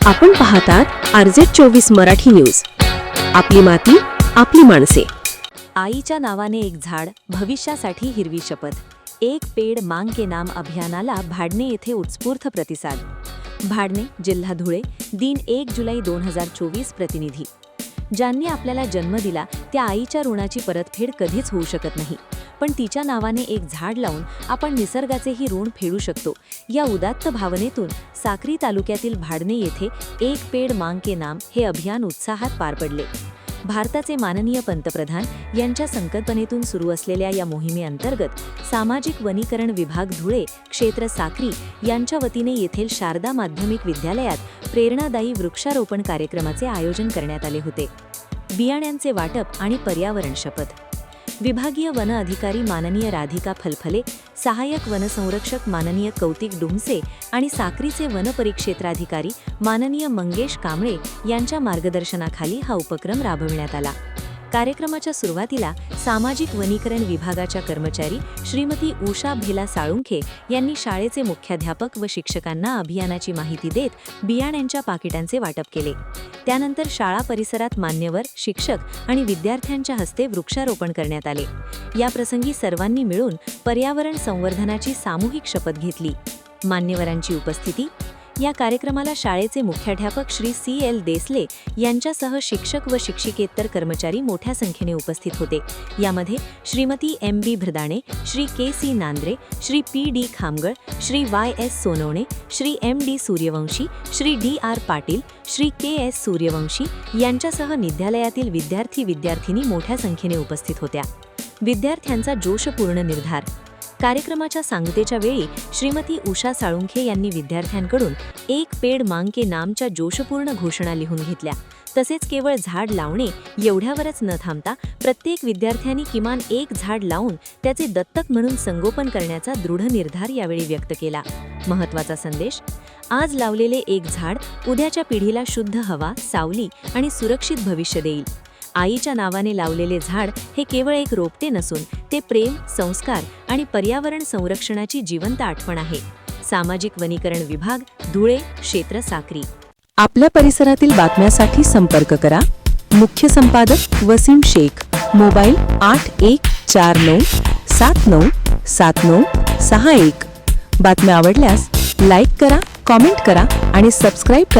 आपण पाहतात RZ24 Marathi news. आपली माती आपली माणसे. आईच्या नावाने एक झाड, भविष्यासाठी हिरवी शपथ. एक पेड़ मांग के नाम अभियानाला भाडणे येथे उत्स्फूर्त प्रतिसाद. भाडणे, जिल्हा धुळे, दिन 1 जुलै 2024. प्रतिनिधी. ज्यांनी आपल्याला जन्म दिला त्या आईच्या ऋणाची परतफेड कधीच होऊ शकत नाही, पण तिच्या नावाने एक झाड लावून आपण निसर्गाचेही ऋण फेडू शकतो. या उदात्त भावनेतून साक्री तालुक्यातील भाडणे येथे एक पेड़ मांग के नाम हे अभियान उत्साहात पार पडले. भारताचे माननीय पंतप्रधान यांच्या संकल्पनेतून सुरू असलेल्या या मोहिमेअंतर्गत सामाजिक वनीकरण विभाग धुळे क्षेत्र साक्री यांच्या वतीने येथील शारदा माध्यमिक विद्यालयात प्रेरणादायी वृक्षारोपण कार्यक्रमाचे आयोजन करण्यात आले होते. बियाण्यांचे वाटप आणि पर्यावरण शपथ. विभागीय वन अधिकारी माननीय राधिका फलफले, सहाय्यक वनसंरक्षक माननीय कौतिक डुमसे आणि साक्रीचे वनपरिक्षेत्राधिकारी माननीय मंगेश कांबळे यांच्या मार्गदर्शनाखाली हा उपक्रम राबविण्यात आला. कार्यक्रमाच्या सुरुवातीला सामाजिक वनीकरण विभागाच्या कर्मचारी श्रीमती उषा भेला साळुंखे यांनी शाळेचे मुख्याध्यापक व शिक्षकांना अभियानाची माहिती देत बियाण्यांच्या पाकिटांचे वाटप केले. त्यानंतर शाळा परिसरात मान्यवर, शिक्षक आणि विद्यार्थ्यांच्या हस्ते वृक्षारोपण करण्यात आले. या प्रसंगी सर्वांनी मिळून पर्यावरण संवर्धनाची सामूहिक शपथ घेतली. मान्यवरांची उपस्थिती. या कार्यक्रमाला शाळेचे मुख्याध्यापक श्री CL देसले यांच्यासह शिक्षक व शिक्षिकेतर कर्मचारी मोठ्या संख्येने उपस्थित होते. यामध्ये Shrimati MB भ्रदाणे, Shri KC Nandre, Shri PD खामगळ, Shri YS Sonawane, Shri MD Suryavanshi, Shri DR Patil, Shri KS Suryavanshi यांच्यासह विद्यालयातील विद्यार्थी-विद्यार्थिनी मोठ्या संख्येने उपस्थित होत्या. विद्यार्थ्यांचा जोशपूर्ण निर्धार. कार्यक्रमाच्या सांगतेच्या वेळी श्रीमती उषा साळुंखे यांनी विद्यार्थ्यांकडून एक पेड़ मांग के नामच्या जोशपूर्ण घोषणा लिहून घेतल्या. तसेच केवळ झाड लावणे एवढ्यावरच न थांबता प्रत्येक विद्यार्थ्यांनी किमान एक झाड लावून त्याचे दत्तक म्हणून संगोपन करण्याचा दृढ निर्धार यावेळी व्यक्त केला. महत्त्वाचा संदेश. आज लावलेले एक झाड उद्याच्या पिढीला शुद्ध हवा, सावली आणि सुरक्षित भविष्य देईल. आईच्या नावाने लावलेले झाड हे केवळ एक रोपटे नसून ते प्रेम, संस्कार आणि पर्यावरण संरक्षणाची जिवंत आठवण आहे. सामाजिक वनीकरण विभाग, धुळे क्षेत्र साक्री. आपल्या परिसरातील बातम्यांसाठी संपर्क करा. मुख्य संपादक वसीम शेख. मोबाईल 8149797961. बातम्या आवडल्यास लाईक करा, कॉमेंट करा आणि सबस्क्राईब करा.